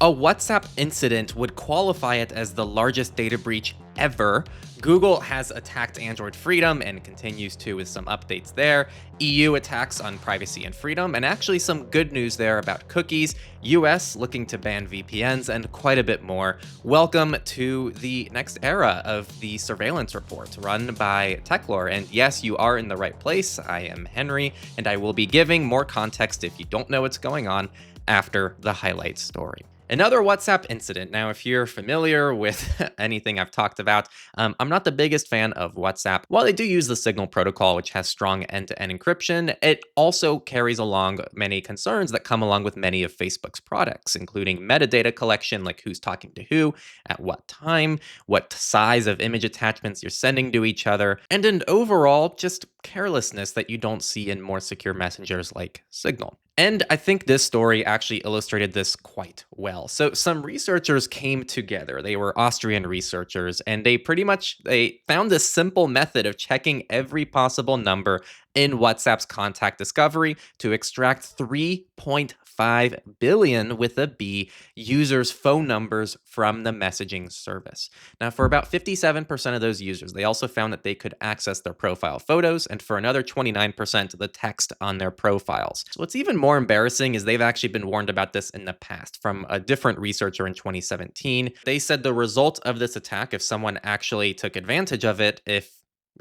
A WhatsApp incident would qualify it as the largest data breach ever. Google has attacked Android freedom and continues to with some updates there. EU attacks on privacy and freedom, and actually some good news there about cookies. US looking to ban VPNs, and quite a bit more. Welcome to the next era of the surveillance report run by Techlore. And yes, you are in the right place. I am Henry, and I will be giving more context if you don't know what's going on after the highlight story. Another WhatsApp incident. Now, if you're familiar with anything I've talked about, I'm not the biggest fan of WhatsApp. While they do use the Signal protocol, which has strong end-to-end encryption, it also carries along many concerns that come along with many of Facebook's products, including metadata collection, like who's talking to who, at what time, what size of image attachments you're sending to each other, and an overall just carelessness that you don't see in more secure messengers like Signal. And I think this story actually illustrated this quite well. So some researchers came together. They were Austrian researchers, and they found this simple method of checking every possible number in WhatsApp's contact discovery to extract 3.5 billion with a B users' phone numbers from the messaging service. Now, for about 57% of those users, they also found that they could access their profile photos, and for another 29%, the text on their profiles. So what's even more embarrassing is they've actually been warned about this in the past from a different researcher in 2017. They said the result of this attack, if someone actually took advantage of it,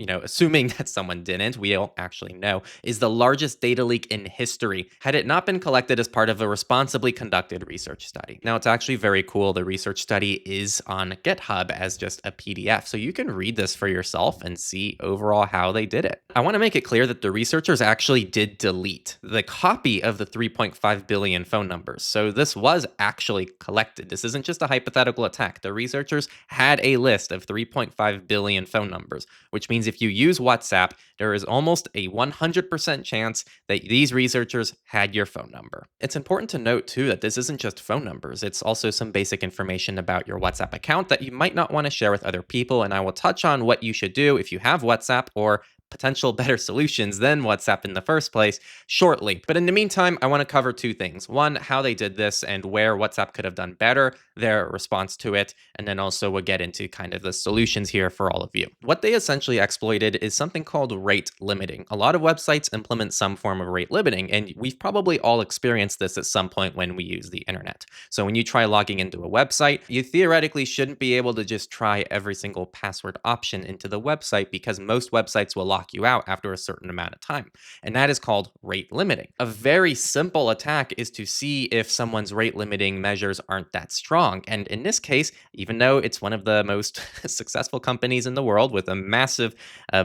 assuming that someone didn't, we don't actually know, is the largest data leak in history, had it not been collected as part of a responsibly conducted research study. Now, it's actually very cool. The research study is on GitHub as just a PDF, so you can read this for yourself and see overall how they did it. I want to make it clear that the researchers actually did delete the copy of the 3.5 billion phone numbers, so this was actually collected. This isn't just a hypothetical attack. The researchers had a list of 3.5 billion phone numbers, which means if you use WhatsApp, there is almost a 100% chance that these researchers had your phone number. It's important to note, too, that this isn't just phone numbers. It's also some basic information about your WhatsApp account that you might not want to share with other people, and I will touch on what you should do if you have WhatsApp or potential better solutions than WhatsApp in the first place shortly. But in the meantime, I want to cover two things. One, how they did this and where WhatsApp could have done better, their response to it, and then also we'll get into kind of the solutions here for all of you. What they essentially exploited is something called rate limiting. A lot of websites implement some form of rate limiting, and we've probably all experienced this at some point when we use the internet. So when you try logging into a website, you theoretically shouldn't be able to just try every single password option into the website because most websites will lock you out after a certain amount of time. And that is called rate limiting. A very simple attack is to see if someone's rate limiting measures aren't that strong. And in this case, even though it's one of the most successful companies in the world with a massive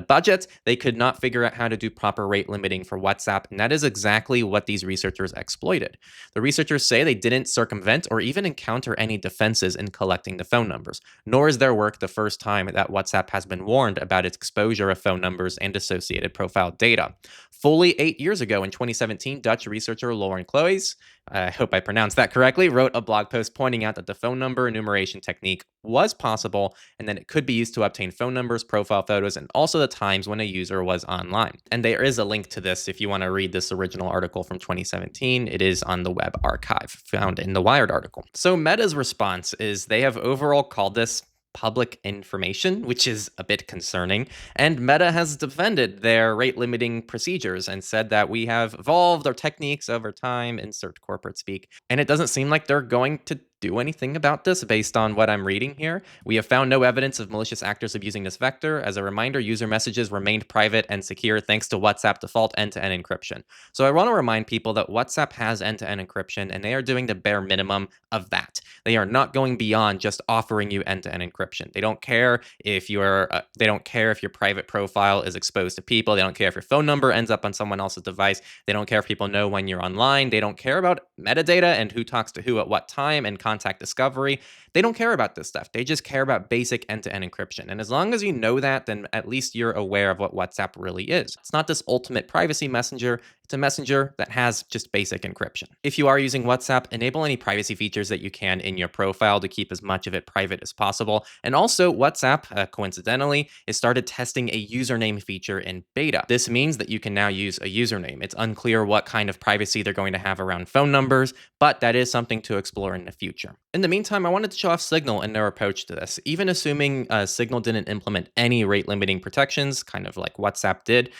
budget, they could not figure out how to do proper rate limiting for WhatsApp. And that is exactly what these researchers exploited. The researchers say they didn't circumvent or even encounter any defenses in collecting the phone numbers, nor is their work the first time that WhatsApp has been warned about its exposure of phone numbers and associated profile data. Fully 8 years ago in 2017, Dutch researcher Lauren Cloes, I hope I pronounced that correctly, wrote a blog post pointing out that the phone number enumeration technique was possible and then it could be used to obtain phone numbers, profile photos, and also the times when a user was online. And there is a link to this if you want to read this original article from 2017. It is on the web archive found in the Wired article. So Meta's response is they have overall called this public information, which is a bit concerning. And Meta has defended their rate limiting procedures and said that we have evolved our techniques over time, insert corporate speak. And it doesn't seem like they're going to do anything about this based on what I'm reading here. We have found no evidence of malicious actors abusing this vector. As a reminder, user messages remained private and secure thanks to WhatsApp default end-to-end encryption. So I want to remind people that WhatsApp has end-to-end encryption and they are doing the bare minimum of that. They are not going beyond just offering you end-to-end encryption. They don't care if your private profile is exposed to people. They don't care if your phone number ends up on someone else's device. They don't care if people know when you're online. They don't care about metadata and who talks to who at what time and contact discovery. They don't care about this stuff. They just care about basic end-to-end encryption. And as long as you know that, then at least you're aware of what WhatsApp really is. It's not this ultimate privacy messenger. It's a messenger that has just basic encryption. If you are using WhatsApp, enable any privacy features that you can in your profile to keep as much of it private as possible. And also, WhatsApp, coincidentally, has started testing a username feature in beta. This means that you can now use a username. It's unclear what kind of privacy they're going to have around phone numbers, but that is something to explore in the future. future. In the meantime, I wanted to show off Signal and their approach to this. Even assuming Signal didn't implement any rate limiting protections, kind of like WhatsApp did,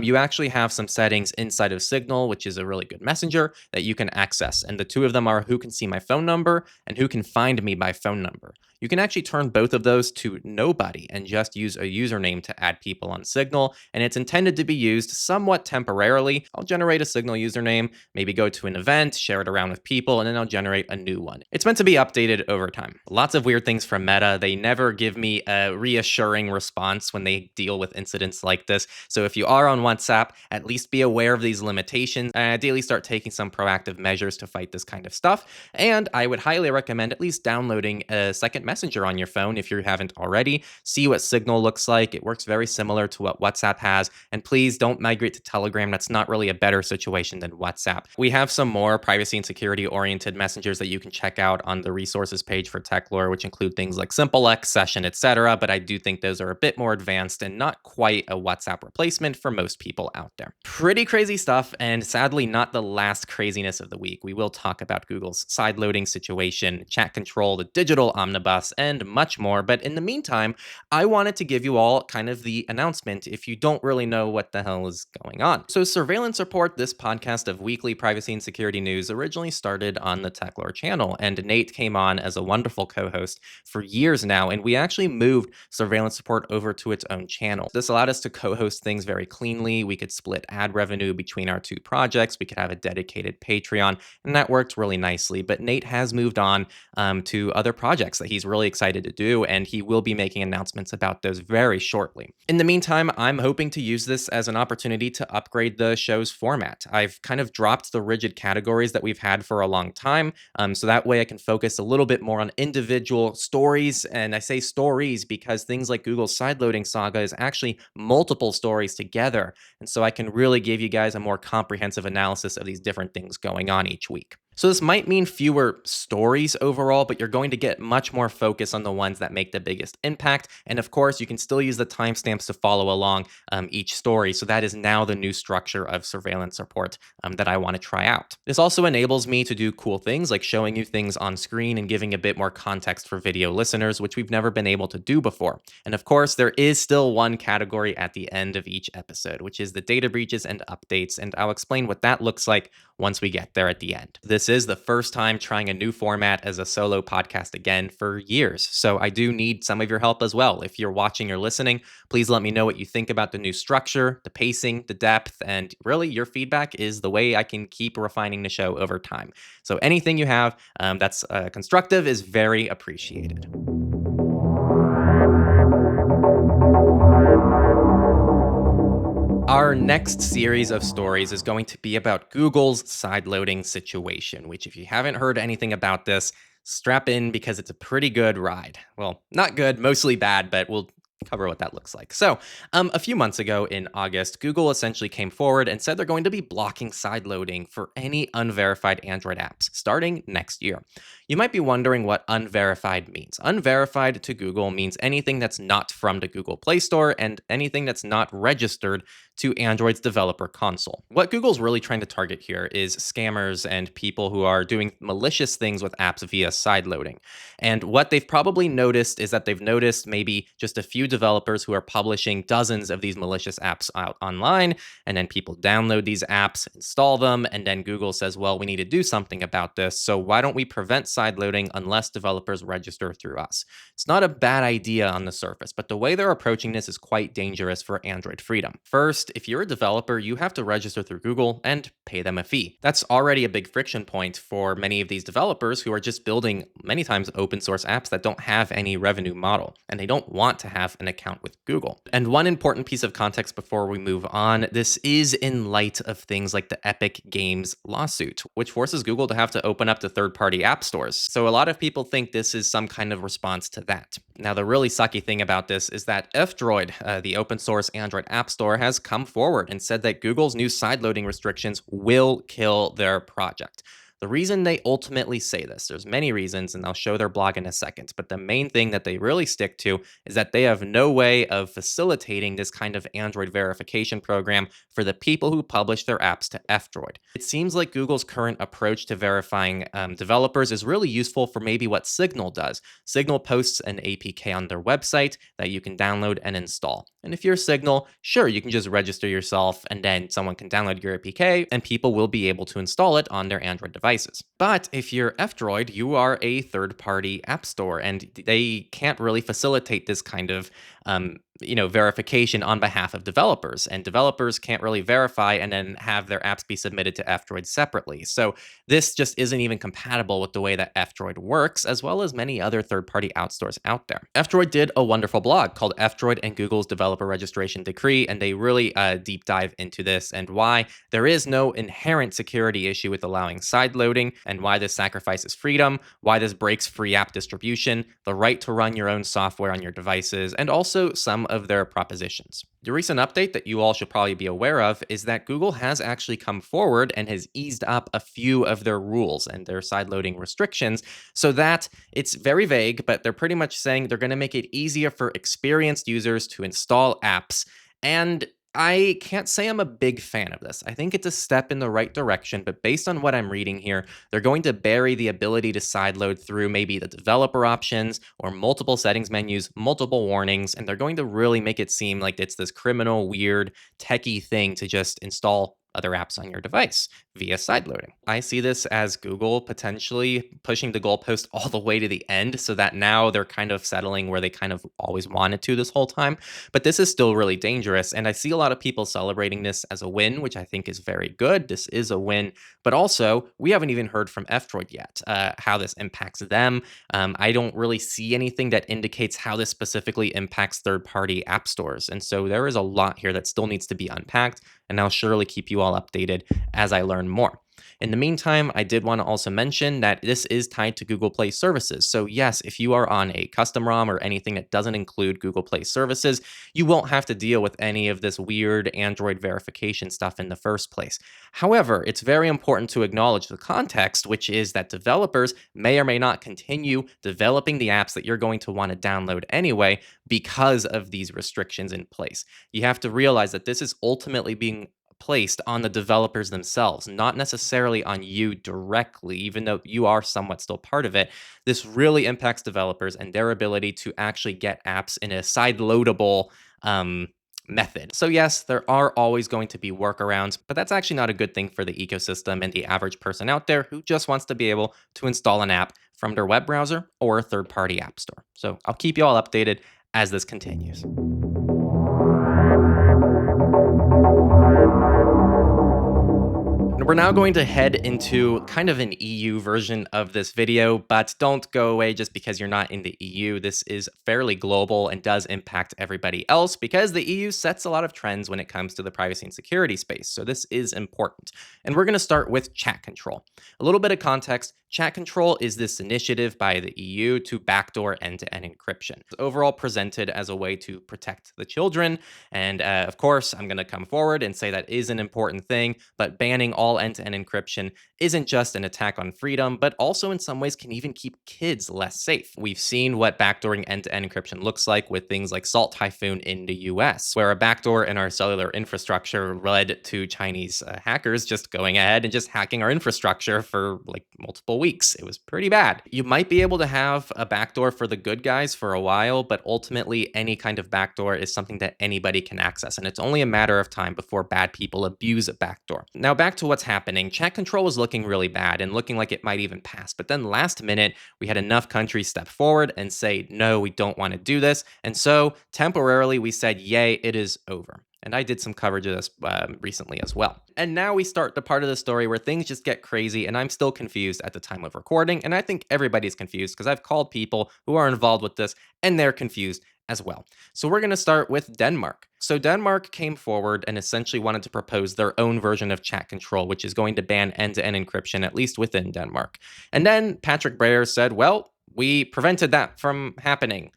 you actually have some settings inside of Signal, which is a really good messenger that you can access. And the two of them are who can see my phone number and who can find me by phone number. You can actually turn both of those to nobody and just use a username to add people on Signal, and it's intended to be used somewhat temporarily. I'll generate a Signal username, maybe go to an event, share it around with people, and then I'll generate a new one. It's meant to be updated over time. Lots of weird things from Meta. They never give me a reassuring response when they deal with incidents like this. So if you are on WhatsApp, at least be aware of these limitations and ideally start taking some proactive measures to fight this kind of stuff. And I would highly recommend at least downloading a second messenger on your phone if you haven't already. See what Signal looks like. It works very similar to what WhatsApp has. And please don't migrate to Telegram. That's not really a better situation than WhatsApp. We have some more privacy and security oriented messengers that you can check out on the resources page for Techlore, which include things like SimpleX, Session, etc. But I do think those are a bit more advanced and not quite a WhatsApp replacement for most people out there. Pretty crazy stuff, and sadly not the last craziness of the week. We will talk about Google's sideloading situation, chat control, the digital omnibus, and much more. But in the meantime, I wanted to give you all kind of the announcement if you don't really know what the hell is going on. So Surveillance Report, this podcast of weekly privacy and security news, originally started on the Techlore channel, and Nate came on as a wonderful co-host for years now, and we actually moved Surveillance Report over to its own channel. This allowed us to co-host things very cleanly. We could split ad revenue between our two projects. We could have a dedicated Patreon, and that worked really nicely. But Nate has moved on to other projects that he's really excited to do, and he will be making announcements about those very shortly. In the meantime, I'm hoping to use this as an opportunity to upgrade the show's format. I've kind of dropped the rigid categories that we've had for a long time, so that way I can focus a little bit more on individual stories. And I say stories because things like Google's sideloading saga is actually multiple stories together, and so I can really give you guys a more comprehensive analysis of these different things going on each week. So this might mean fewer stories overall, but you're going to get much more focus on the ones that make the biggest impact. And of course, you can still use the timestamps to follow along each story. So that is now the new structure of Surveillance Report that I want to try out. This also enables me to do cool things like showing you things on screen and giving a bit more context for video listeners, which we've never been able to do before. And of course, there is still one category at the end of each episode, which is the data breaches and updates. And I'll explain what that looks like once we get there at the end. This is the first time trying a new format as a solo podcast again for years, so I do need some of your help as well. If you're watching or listening, please let me know what you think about the new structure, the pacing, the depth, and really your feedback is the way I can keep refining the show over time. So anything you have that's constructive is very appreciated. Our next series of stories is going to be about Google's sideloading situation, which if you haven't heard anything about this, strap in because it's a pretty good ride. Well, not good, mostly bad, but we'll cover what that looks like. So a few months ago in August, Google essentially came forward and said they're going to be blocking sideloading for any unverified Android apps starting next year. You might be wondering what unverified means. Unverified to Google means anything that's not from the Google Play Store and anything that's not registered to Android's developer console. What Google's really trying to target here is scammers and people who are doing malicious things with apps via sideloading. And what they've probably noticed is that they've noticed maybe just a few developers who are publishing dozens of these malicious apps out online, and then people download these apps, install them, and then Google says, well, we need to do something about this, so why don't we prevent sideloading unless developers register through us? It's not a bad idea on the surface, but the way they're approaching this is quite dangerous for Android freedom. First, if you're a developer, you have to register through Google and pay them a fee. That's already a big friction point for many of these developers who are just building many times open source apps that don't have any revenue model, and they don't want to have an account with Google. And one important piece of context before we move on, this is in light of things like the Epic Games lawsuit, which forces Google to have to open up to third-party app stores. So a lot of people think this is some kind of response to that. Now, the really sucky thing about this is that F-Droid, the open source Android app store, has come forward and said that Google's new sideloading restrictions will kill their project. The reason they ultimately say this, there's many reasons, and I'll show their blog in a second, but the main thing that they really stick to is that they have no way of facilitating this kind of Android verification program for the people who publish their apps to F-Droid. It seems like Google's current approach to verifying developers is really useful for maybe what Signal does. Signal posts an APK on their website that you can download and install. And if you're Signal, sure, you can just register yourself and then someone can download your APK and people will be able to install it on their Android devices. But if you're F-Droid, you are a third-party app store and they can't really facilitate this kind of verification on behalf of developers, and developers can't really verify and then have their apps be submitted to F-Droid separately. So this just isn't even compatible with the way that F-Droid works, as well as many other third-party app stores out there. F-Droid did a wonderful blog called F-Droid and Google's Developer Registration Decree, and they really deep dive into this and why there is no inherent security issue with allowing side loading, and why this sacrifices freedom, why this breaks free app distribution, the right to run your own software on your devices, and also some of their propositions. The recent update that you all should probably be aware of is that Google has actually come forward and has eased up a few of their rules and their sideloading restrictions so that it's very vague, but they're pretty much saying they're going to make it easier for experienced users to install apps. And I can't say I'm a big fan of this. I think it's a step in the right direction, but based on what I'm reading here, they're going to bury the ability to sideload through maybe the developer options or multiple settings menus, multiple warnings, and they're going to really make it seem like it's this criminal, weird, techie thing to just install other apps on your device via sideloading. I see this as Google potentially pushing the goalpost all the way to the end so that now they're kind of settling where they kind of always wanted to this whole time. But this is still really dangerous. And I see a lot of people celebrating this as a win, which I think is very good. This is a win. But also, we haven't even heard from F-Droid yet, how this impacts them. I don't really see anything that indicates how this specifically impacts third-party app stores. And so there is a lot here that still needs to be unpacked, and I'll surely keep you all updated as I learn more. In the meantime, I did want to also mention that this is tied to Google Play services. So yes, if you are on a custom ROM or anything that doesn't include Google Play services, you won't have to deal with any of this weird Android verification stuff in the first place. However, it's very important to acknowledge the context, which is that developers may or may not continue developing the apps that you're going to want to download anyway because of these restrictions in place. You have to realize that this is ultimately being placed on the developers themselves, not necessarily on you directly, even though you are somewhat still part of it. This really impacts developers and their ability to actually get apps in a side-loadable method. So yes, there are always going to be workarounds, but that's actually not a good thing for the ecosystem and the average person out there who just wants to be able to install an app from their web browser or a third-party app store. So I'll keep you all updated as this continues. We're now going to head into kind of an EU version of this video, but don't go away just because you're not in the EU. This is fairly global and does impact everybody else because the EU sets a lot of trends when it comes to the privacy and security space. So this is important. And we're going to start with chat control. A little bit of context. Chat control is this initiative by the EU to backdoor end-to-end encryption. It's overall presented as a way to protect the children. And of course, I'm going to come forward and say that is an important thing, but banning all end-to-end encryption isn't just an attack on freedom, but also in some ways can even keep kids less safe. We've seen what backdooring end-to-end encryption looks like with things like Salt Typhoon in the US, where a backdoor in our cellular infrastructure led to Chinese hackers just going ahead and just hacking our infrastructure for like multiple weeks. It was pretty bad. You might be able to have a backdoor for the good guys for a while, but ultimately any kind of backdoor is something that anybody can access, and it's only a matter of time before bad people abuse a backdoor. Now back to what's happening. Chat control was looking really bad and looking like it might even pass, but then last minute we had enough countries step forward and say, no, we don't want to do this, and so temporarily we said, yay, it is over. And I did some coverage of this recently as well. And now we start the part of the story where things just get crazy, and I'm still confused at the time of recording, and I think everybody's confused because I've called people who are involved with this, and they're confused as well. So we're going to start with Denmark. So Denmark came forward and essentially wanted to propose their own version of chat control, which is going to ban end-to-end encryption, at least within Denmark. And then Patrick Breyer said, well, we prevented that from happening.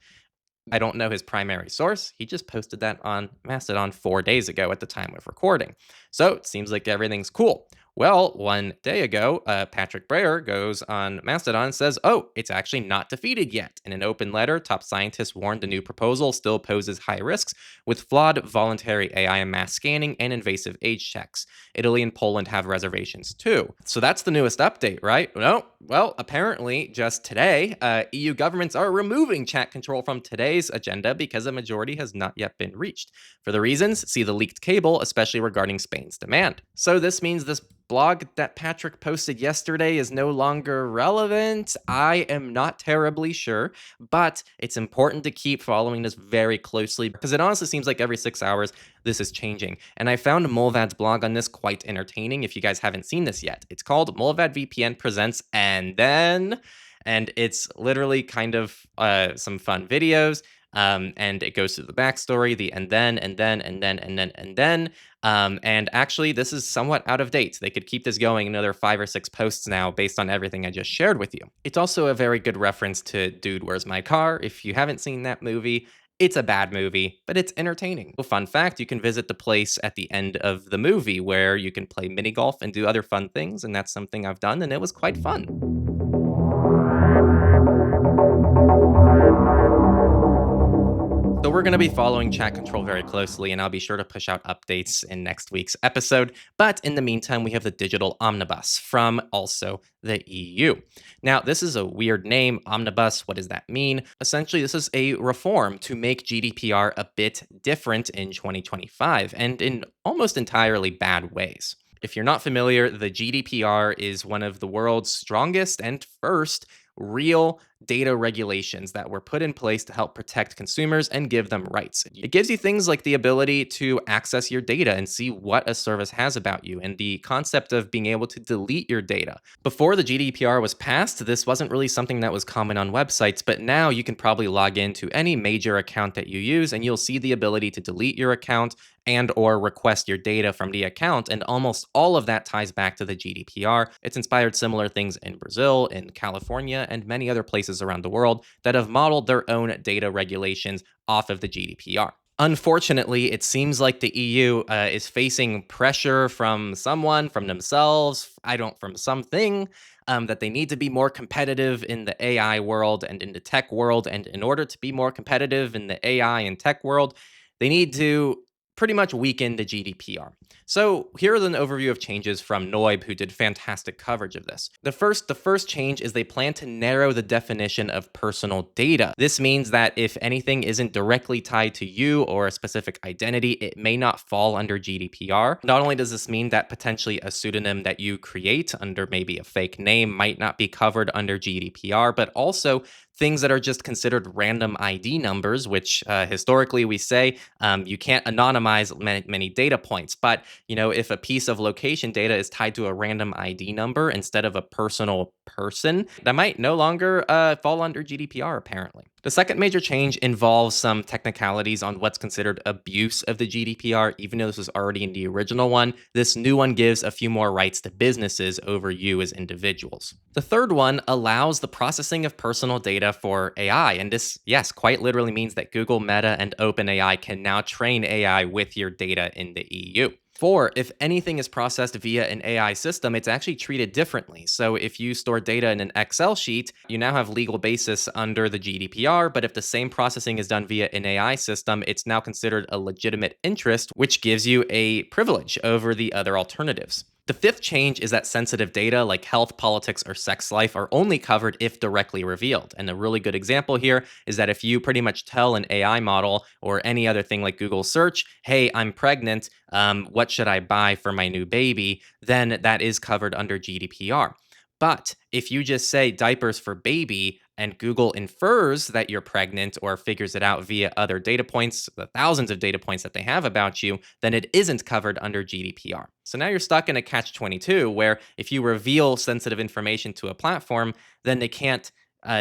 I don't know his primary source. He just posted that on Mastodon 4 days ago at the time of recording. So it seems like everything's cool. Well, one day ago, Patrick Breyer goes on Mastodon and says, "Oh, it's actually not defeated yet." In an open letter, top scientists warned the new proposal still poses high risks with flawed voluntary AI mass scanning and invasive age checks. Italy and Poland have reservations too. So that's the newest update, right? No, well, apparently just today, EU governments are removing chat control from today's agenda because a majority has not yet been reached. For the reasons, see the leaked cable, especially regarding Spain's demand. So this means this blog that Patrick posted yesterday is no longer relevant. I am not terribly sure, but it's important to keep following this very closely because it honestly seems like every 6 hours this is changing. And I found Mulvad's blog on this quite entertaining if you guys haven't seen this yet. It's called Mulvad VPN Presents and Then. And it's literally kind of some fun videos. And it goes through the backstory, the and then, and then, and then, and then, and then. And actually, this is somewhat out of date. They could keep this going another 5 or 6 posts now based on everything I just shared with you. It's also a very good reference to Dude, Where's My Car? If you haven't seen that movie, it's a bad movie, but it's entertaining. Well, fun fact, you can visit the place at the end of the movie where you can play mini golf and do other fun things, and that's something I've done, and it was quite fun. So we're going to be following chat control very closely, and I'll be sure to push out updates in next week's episode. But in the meantime, we have the digital omnibus from also the EU. Now, this is a weird name, omnibus. What does that mean? Essentially, this is a reform to make GDPR a bit different in 2025 and in almost entirely bad ways. If you're not familiar, the GDPR is one of the world's strongest and first real data regulations that were put in place to help protect consumers and give them rights. It gives you things like the ability to access your data and see what a service has about you, and the concept of being able to delete your data. Before the GDPR was passed, this wasn't really something that was common on websites, but now you can probably log into any major account that you use and you'll see the ability to delete your account and or request your data from the account, and almost all of that ties back to the GDPR. It's inspired similar things in Brazil, in California, and many other places around the world that have modeled their own data regulations off of the GDPR. Unfortunately, it seems like the EU is facing pressure from someone, from themselves, from something, that they need to be more competitive in the AI world and in the tech world. And in order to be more competitive in the AI and tech world, they need to pretty much weaken the GDPR. So here is an overview of changes from Noib, who did fantastic coverage of this. The first change is they plan to narrow the definition of personal data. This means that if anything isn't directly tied to you or a specific identity, it may not fall under GDPR. Not only does this mean that potentially a pseudonym that you create under maybe a fake name might not be covered under GDPR, but also things that are just considered random ID numbers, which historically we say you can't anonymize many data points. But if a piece of location data is tied to a random ID number instead of a personal person, that might no longer fall under GDPR, apparently. The second major change involves some technicalities on what's considered abuse of the GDPR. Even though this was already in the original one, this new one gives a few more rights to businesses over you as individuals. The third one allows the processing of personal data for AI. And this, yes, quite literally means that Google, Meta, and OpenAI can now train AI with your data in the EU. 4, if anything is processed via an AI system, it's actually treated differently. So if you store data in an Excel sheet, you now have legal basis under the GDPR, but if the same processing is done via an AI system, it's now considered a legitimate interest, which gives you a privilege over the other alternatives. The fifth change is that sensitive data like health, politics, or sex life are only covered if directly revealed. And a really good example here is that if you pretty much tell an AI model or any other thing like Google search, hey, I'm pregnant, what should I buy for my new baby? Then that is covered under GDPR. But if you just say diapers for baby and Google infers that you're pregnant or figures it out via other data points, the thousands of data points that they have about you, then it isn't covered under GDPR. So now you're stuck in a catch-22 where if you reveal sensitive information to a platform, then they can't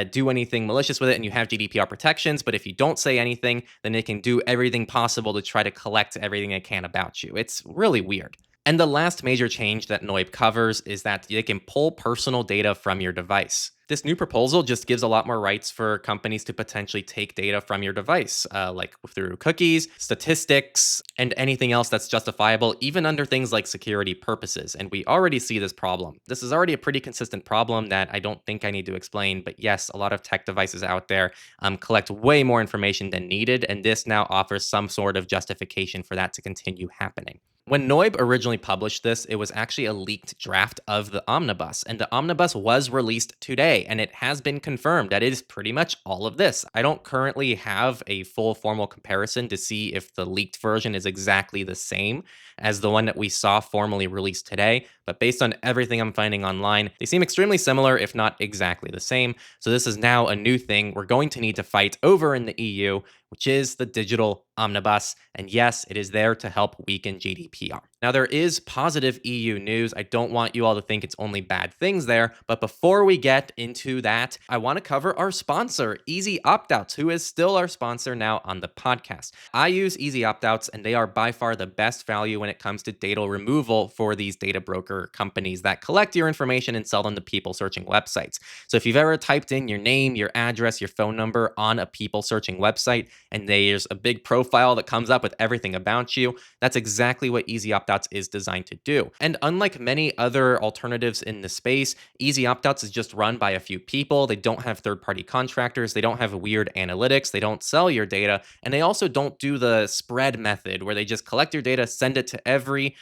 do anything malicious with it and you have GDPR protections. But if you don't say anything, then they can do everything possible to try to collect everything they can about you. It's really weird. And the last major change that NOIB covers is that they can pull personal data from your device. This new proposal just gives a lot more rights for companies to potentially take data from your device, like through cookies, statistics, and anything else that's justifiable, even under things like security purposes. And we already see this problem. This is already a pretty consistent problem that I don't think I need to explain. But yes, a lot of tech devices out there collect way more information than needed. And this now offers some sort of justification for that to continue happening. When NOIB originally published this, it was actually a leaked draft of the Omnibus, and the Omnibus was released today, and it has been confirmed that it is pretty much all of this. I don't currently have a full formal comparison to see if the leaked version is exactly the same as the one that we saw formally released today, but based on everything I'm finding online, they seem extremely similar, if not exactly the same. So this is now a new thing we're going to need to fight over in the EU, which is the digital omnibus. And yes, it is there to help weaken GDPR. Now, there is positive EU news. I don't want you all to think it's only bad things there. But before we get into that, I want to cover our sponsor, EasyOptOuts, who is still our sponsor now on the podcast. I use EasyOptOuts, and they are by far the best value when it comes to data removal for these data broker companies that collect your information and sell them to people searching websites. So if you've ever typed in your name, your address, your phone number on a people searching website, and there's a big profile that comes up with everything about you, that's exactly what EasyOptOuts is designed to do. And unlike many other alternatives in the space, EasyOptOuts is just run by a few people. They don't have third-party contractors. They don't have weird analytics. They don't sell your data. And they also don't do the spread method where they just collect your data, send it to every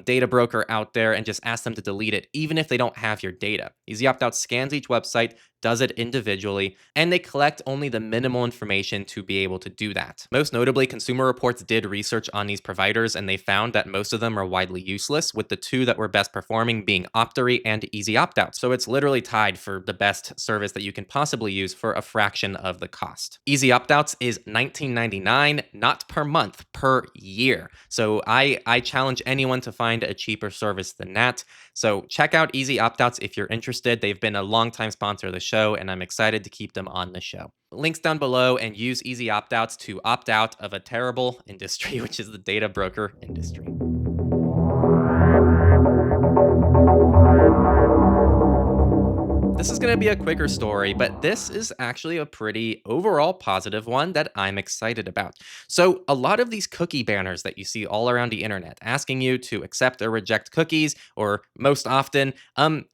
data broker out there and just ask them to delete it, even if they don't have your data. EasyOptOuts scans each website, does it individually, and they collect only the minimal information to be able to do that. Most notably, Consumer Reports did research on these providers, and they found that most of them are widely useless, with the two that were best performing being Optory and EasyOptOuts. So it's literally tied for the best service that you can possibly use for a fraction of the cost. EasyOptOuts is $19.99, not per month, per year. So I challenge anyone to find a cheaper service than that. So check out EasyOptOuts if you're interested. They've been a longtime sponsor of the show, and I'm excited to keep them on the show. Links down below, and use EasyOptOuts to opt out of a terrible industry, which is the data broker industry. This is going to be a quicker story, but this is actually a pretty overall positive one that I'm excited about. So a lot of these cookie banners that you see all around the internet asking you to accept or reject cookies, or most often,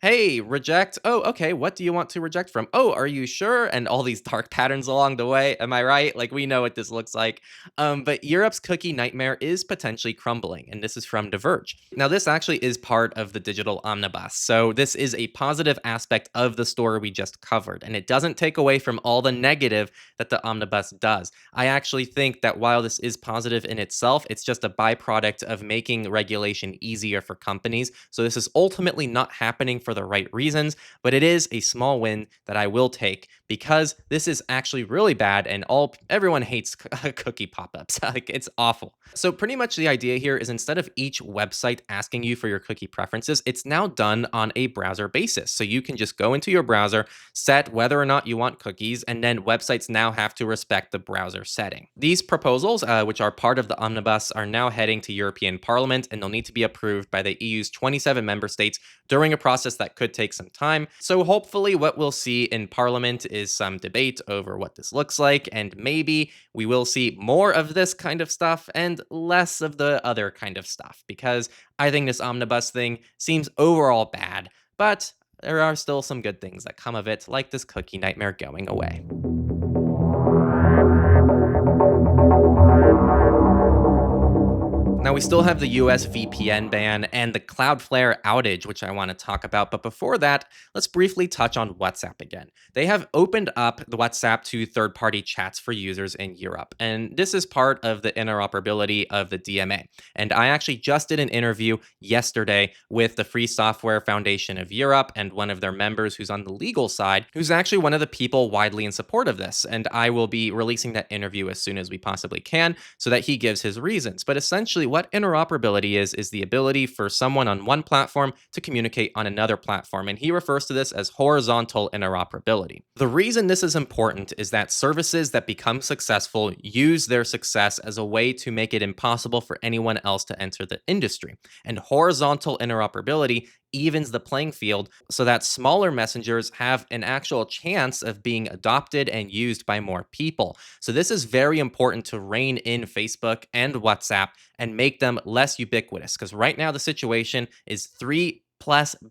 hey, reject. Oh, okay, what do you want to reject from? Oh, are you sure? And all these dark patterns along the way. Am I right? Like, we know what this looks like. But Europe's cookie nightmare is potentially crumbling, and this is from Diverge. Now, this actually is part of the digital omnibus. So this is a positive aspect of the story we just covered, and it doesn't take away from all the negative that the omnibus does. I actually think that while this is positive in itself, it's just a byproduct of making regulation easier for companies. So this is ultimately not happening for the right reasons, but it is a small win that I will take, because this is actually really bad, and everyone hates cookie pop-ups. Like, it's awful. So pretty much the idea here is, instead of each website asking you for your cookie preferences, it's now done on a browser basis. So you can just go into your browser, set whether or not you want cookies, and then websites now have to respect the browser setting. These proposals, which are part of the omnibus, are now heading to European Parliament, and they'll need to be approved by the EU's 27 member states during a process that could take some time. So hopefully what we'll see in Parliament is some debate over what this looks like, and maybe we will see more of this kind of stuff and less of the other kind of stuff, because I think this omnibus thing seems overall bad, but there are still some good things that come of it, like this cookie nightmare going away. Now, we still have the US VPN ban and the Cloudflare outage, which I want to talk about. But before that, let's briefly touch on WhatsApp again. They have opened up the WhatsApp to third-party chats for users in Europe. And this is part of the interoperability of the DMA. And I actually just did an interview yesterday with the Free Software Foundation of Europe and one of their members who's on the legal side, who's actually one of the people widely in support of this. And I will be releasing that interview as soon as we possibly can so that he gives his reasons. But essentially, what interoperability is the ability for someone on one platform to communicate on another platform, and he refers to this as horizontal interoperability. The reason this is important is that services that become successful use their success as a way to make it impossible for anyone else to enter the industry. And horizontal interoperability evens the playing field so that smaller messengers have an actual chance of being adopted and used by more people. So this is very important to rein in Facebook and WhatsApp and make them less ubiquitous, because right now the situation is 3+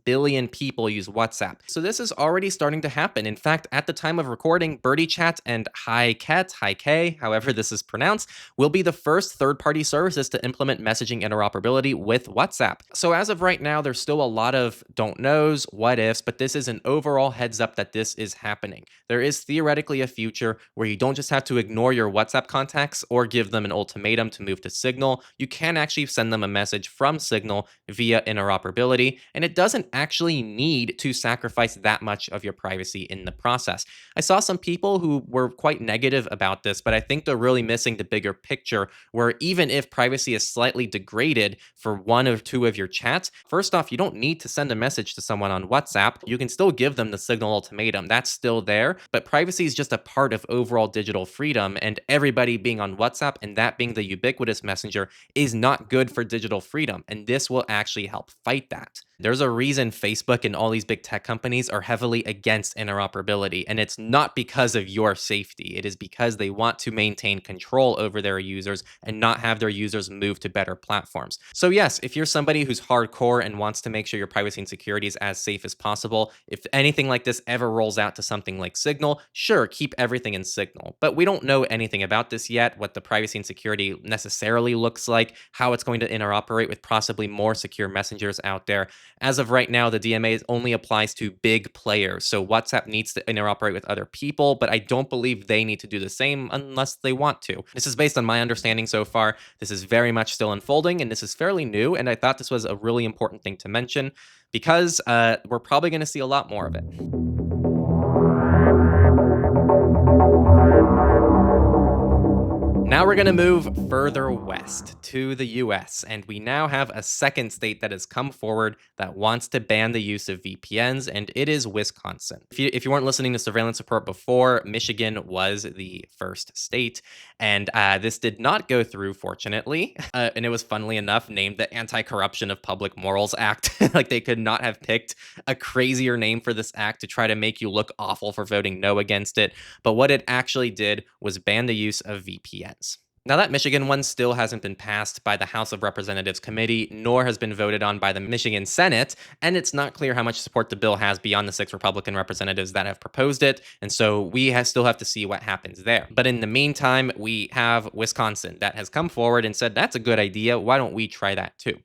billion people use WhatsApp. So this is already starting to happen. In fact, at the time of recording, Birdie Chat and Hi-K, however this is pronounced, will be the first third-party services to implement messaging interoperability with WhatsApp. So as of right now, there's still a lot of don't knows, what ifs, but this is an overall heads up that this is happening. There is theoretically a future where you don't just have to ignore your WhatsApp contacts or give them an ultimatum to move to Signal. You can actually send them a message from Signal via interoperability, and it doesn't actually need to sacrifice that much of your privacy in the process. I saw some people who were quite negative about this, but I think they're really missing the bigger picture, where even if privacy is slightly degraded for one or two of your chats, first off, you don't need to send a message to someone on WhatsApp. You can still give them the Signal ultimatum. That's still there, but privacy is just a part of overall digital freedom, and everybody being on WhatsApp and that being the ubiquitous messenger is not good for digital freedom, and this will actually help fight that. There's a reason Facebook and all these big tech companies are heavily against interoperability, and it's not because of your safety. It is because they want to maintain control over their users and not have their users move to better platforms. So yes, if you're somebody who's hardcore and wants to make sure your privacy and security is as safe as possible, if anything like this ever rolls out to something like Signal, sure, keep everything in Signal. But we don't know anything about this yet, what the privacy and security necessarily looks like, how it's going to interoperate with possibly more secure messengers out there. As of right now, the DMA only applies to big players, so WhatsApp needs to interoperate with other people, but I don't believe they need to do the same unless they want to. This is based on my understanding so far. This is very much still unfolding, and this is fairly new, and I thought this was a really important thing to mention because we're probably going to see a lot more of it. Now we're going to move further west to the US, and we now have a second state that has come forward that wants to ban the use of VPNs, and it is Wisconsin. If you weren't listening to Surveillance Report before, Michigan was the first state, and this did not go through, fortunately, and it was, funnily enough, named the Anti-Corruption of Public Morals Act. Like, they could not have picked a crazier name for this act to try to make you look awful for voting no against it, but what it actually did was ban the use of VPNs. Now, that Michigan one still hasn't been passed by the House of Representatives committee, nor has been voted on by the Michigan Senate, and it's not clear how much support the bill has beyond the 6 Republican representatives that have proposed it, and so we still have to see what happens there. But in the meantime, we have Wisconsin that has come forward and said, that's a good idea, why don't we try that too?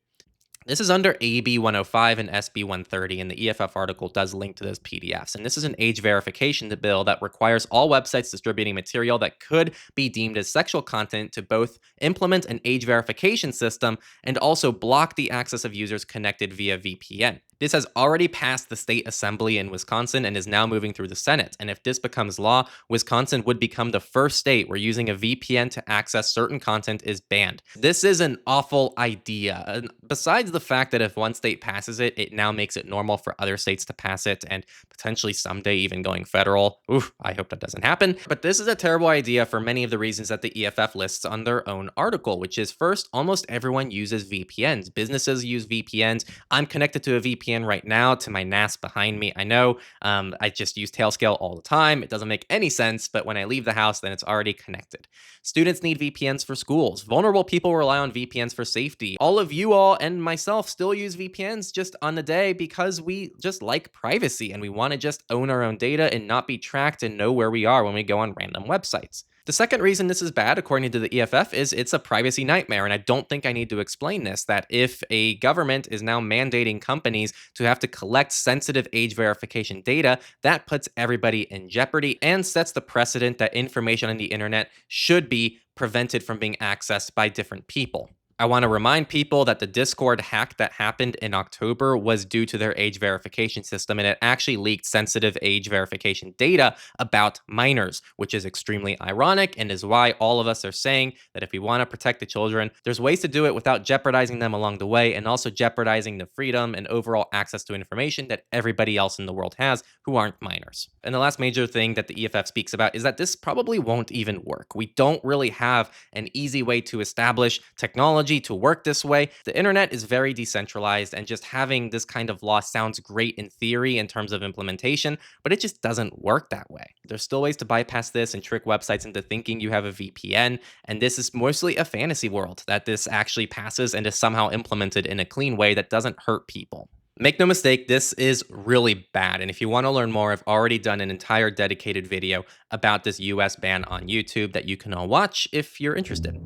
This is under AB 105 and SB 130, and the EFF article does link to those PDFs. And this is an age verification bill that requires all websites distributing material that could be deemed as sexual content to both implement an age verification system and also block the access of users connected via VPN. This has already passed the state assembly in Wisconsin and is now moving through the Senate. And if this becomes law, Wisconsin would become the first state where using a VPN to access certain content is banned. This is an awful idea. And besides the fact that if one state passes it, it now makes it normal for other states to pass it and potentially someday even going federal. Oof, I hope that doesn't happen. But this is a terrible idea for many of the reasons that the EFF lists on their own article, which is first, almost everyone uses VPNs. Businesses use VPNs. I'm connected to a VPN right now to my NAS behind me. I know I just use Tailscale all the time. It doesn't make any sense, but when I leave the house, then it's already connected. Students need VPNs for schools. Vulnerable people rely on VPNs for safety. All of you all and myself still use VPNs just on the day because we just like privacy and we want to just own our own data and not be tracked and know where we are when we go on random websites. The second reason this is bad, according to the EFF, is it's a privacy nightmare, and I don't think I need to explain this, that if a government is now mandating companies to have to collect sensitive age verification data, that puts everybody in jeopardy and sets the precedent that information on the internet should be prevented from being accessed by different people. I want to remind people that the Discord hack that happened in October was due to their age verification system, and it actually leaked sensitive age verification data about minors, which is extremely ironic and is why all of us are saying that if we want to protect the children, there's ways to do it without jeopardizing them along the way and also jeopardizing the freedom and overall access to information that everybody else in the world has who aren't minors. And the last major thing that the EFF speaks about is that this probably won't even work. We don't really have an easy way to establish technology to work this way. The internet is very decentralized, and just having this kind of law sounds great in theory in terms of implementation, but it just doesn't work that way. There's still ways to bypass this and trick websites into thinking you have a VPN, and this is mostly a fantasy world that this actually passes and is somehow implemented in a clean way that doesn't hurt people. Make no mistake, this is really bad, and if you want to learn more, I've already done an entire dedicated video about this US ban on YouTube that you can all watch if you're interested.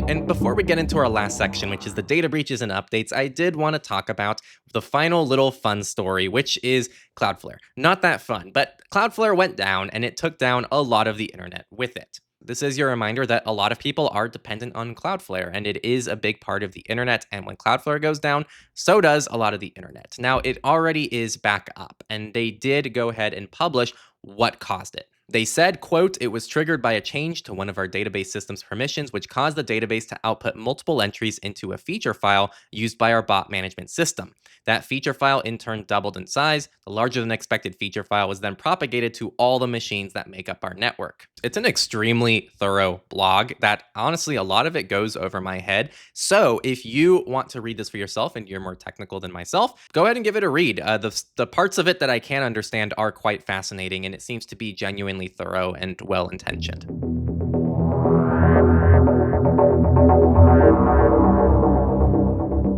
And before we get into our last section, which is the data breaches and updates, I did want to talk about the final little fun story, which is Cloudflare. Not that fun, but Cloudflare went down and it took down a lot of the internet with it. This is your reminder that a lot of people are dependent on Cloudflare, and it is a big part of the internet. And when Cloudflare goes down, so does a lot of the internet. Now, it already is back up, and they did go ahead and publish what caused it. They said, quote, "It was triggered by a change to one of our database system's permissions, which caused the database to output multiple entries into a feature file used by our bot management system. That feature file in turn doubled in size. The larger than expected feature file was then propagated to all the machines that make up our network." It's an extremely thorough blog that honestly, a lot of it goes over my head. So if you want to read this for yourself and you're more technical than myself, go ahead and give it a read. The parts of it that I can understand are quite fascinating, and it seems to be genuinely thorough and well-intentioned.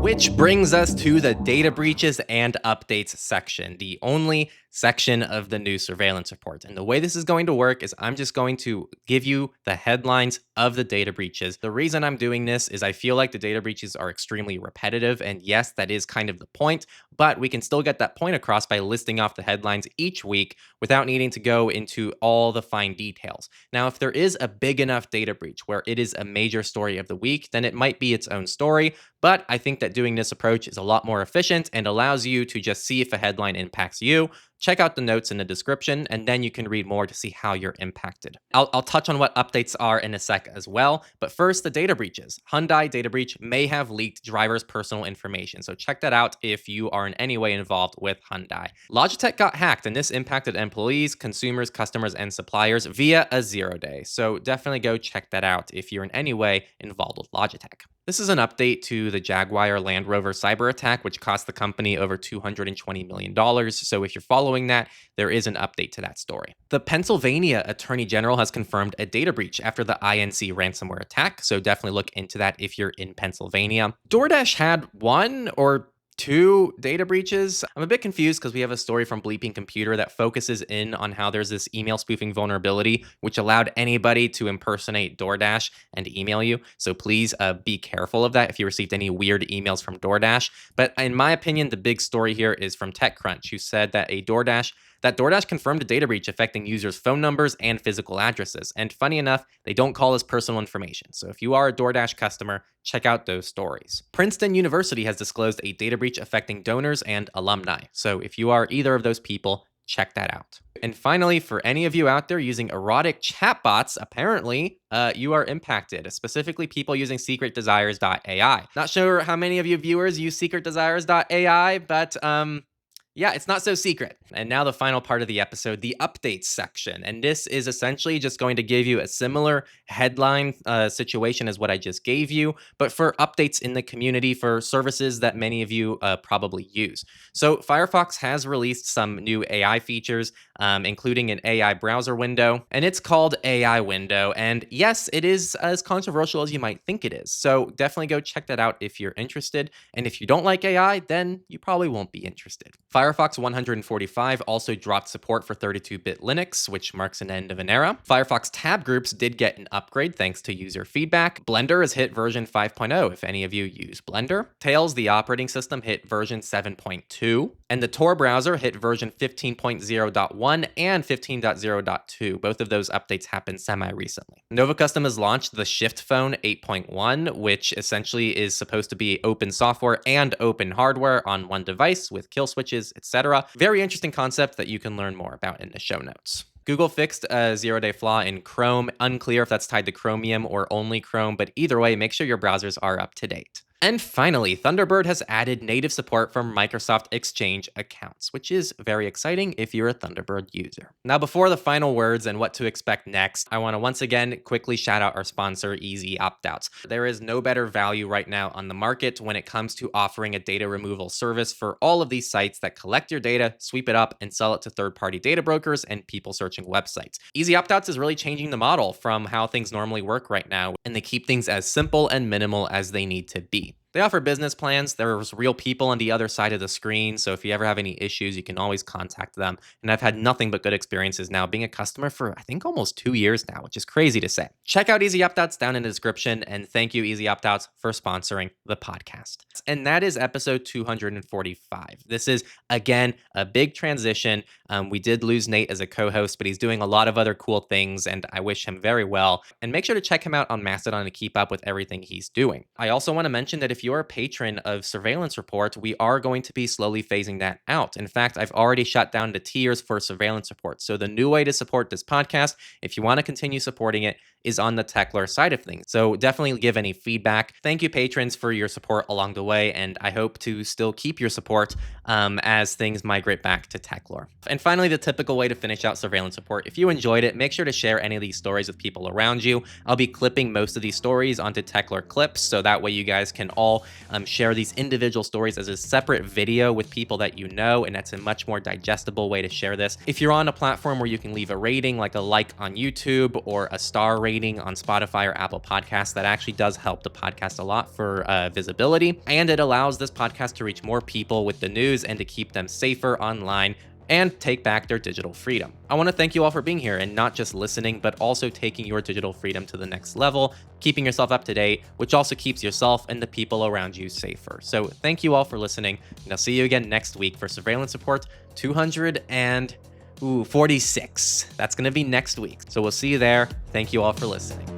Which brings us to the data breaches and updates section, the only section of the new surveillance report. And the way this is going to work is I'm just going to give you the headlines of the data breaches. The reason I'm doing this is I feel like the data breaches are extremely repetitive, and yes, that is kind of the point, but we can still get that point across by listing off the headlines each week without needing to go into all the fine details. Now, if there is a big enough data breach where it is a major story of the week, then it might be its own story, but I think that doing this approach is a lot more efficient and allows you to just see if a headline impacts you. Check out the notes in the description, and then you can read more to see how you're impacted. I'll touch on what updates are in a sec as well, but first, the data breaches. Hyundai data breach may have leaked drivers' personal information, so check that out if you are in any way involved with Hyundai. Logitech got hacked, and this impacted employees, consumers, customers, and suppliers via a 0-day, so definitely go check that out if you're in any way involved with Logitech. This is an update to the Jaguar Land Rover cyber attack, which cost the company over $220 million. So if you're following that, there is an update to that story. The Pennsylvania Attorney General has confirmed a data breach after the INC ransomware attack. So definitely look into that if you're in Pennsylvania. DoorDash had one or two data breaches. I'm a bit confused because we have a story from Bleeping Computer that focuses in on how there's this email spoofing vulnerability, which allowed anybody to impersonate DoorDash and email you. So please be careful of that if you received any weird emails from DoorDash. But in my opinion, the big story here is from TechCrunch, who said that DoorDash confirmed a data breach affecting users' phone numbers and physical addresses. And funny enough, they don't call this personal information. So if you are a DoorDash customer, check out those stories. Princeton University has disclosed a data breach affecting donors and alumni. So if you are either of those people, check that out. And finally, for any of you out there using erotic chatbots, apparently you are impacted, specifically people using secretdesires.ai. Not sure how many of you viewers use secretdesires.ai, but yeah, it's not so secret. And now the final part of the episode, the updates section. And this is essentially just going to give you a similar headline situation as what I just gave you, but for updates in the community for services that many of you probably use. So Firefox has released some new AI features, including an AI browser window, and it's called AI Window. And yes, it is as controversial as you might think it is. So definitely go check that out if you're interested. And if you don't like AI, then you probably won't be interested. Firefox Firefox 145 also dropped support for 32-bit Linux, which marks an end of an era. Firefox tab groups did get an upgrade thanks to user feedback. Blender has hit version 5.0 if any of you use Blender. Tails, the operating system, hit version 7.2. And the Tor browser hit version 15.0.1 and 15.0.2. Both of those updates happened semi-recently. Nova Custom has launched the Shift Phone 8.1, which essentially is supposed to be open software and open hardware on one device with kill switches, etc. Very interesting concept that you can learn more about in the show notes. Google fixed a zero-day flaw in Chrome. Unclear if that's tied to Chromium or only Chrome, but either way, make sure your browsers are up to date. And finally, Thunderbird has added native support for Microsoft Exchange accounts, which is very exciting if you're a Thunderbird user. Now, before the final words and what to expect next, I want to once again quickly shout out our sponsor, EasyOptOuts. There is no better value right now on the market when it comes to offering a data removal service for all of these sites that collect your data, sweep it up, and sell it to third-party data brokers and people searching websites. EasyOptOuts is really changing the model from how things normally work right now, and they keep things as simple and minimal as they need to be. They offer business plans. There's real people on the other side of the screen, so if you ever have any issues, you can always contact them. And I've had nothing but good experiences now being a customer for, I think, almost 2 years now, which is crazy to say. Check out EasyOptOuts down in the description, and thank you, EasyOptOuts, for sponsoring the podcast. And that is episode 245. This is, again, a big transition. We did lose Nate as a co-host, but he's doing a lot of other cool things, and I wish him very well. And make sure to check him out on Mastodon to keep up with everything he's doing. I also want to mention that if you're a patron of Surveillance Report, we are going to be slowly phasing that out. In fact, I've already shut down the tiers for Surveillance Report. So the new way to support this podcast, if you want to continue supporting it, is on the Techlore side of things. So definitely give any feedback. Thank you, patrons, for your support along the way, and I hope to still keep your support as things migrate back to Techlore. And finally, the typical way to finish out Surveillance Report. If you enjoyed it, make sure to share any of these stories with people around you. I'll be clipping most of these stories onto Techlore clips, so that way you guys can all share these individual stories as a separate video with people that you know, and that's a much more digestible way to share this. If you're on a platform where you can leave a rating, like a like on YouTube or a star rating on Spotify or Apple Podcasts, that actually does help the podcast a lot for visibility, and it allows this podcast to reach more people with the news and to keep them safer online and take back their digital freedom. I want to thank you all for being here and not just listening, but also taking your digital freedom to the next level, keeping yourself up to date, which also keeps yourself and the people around you safer. So thank you all for listening, and I'll see you again next week for Surveillance Report 246. That's going to be next week. So we'll see you there. Thank you all for listening.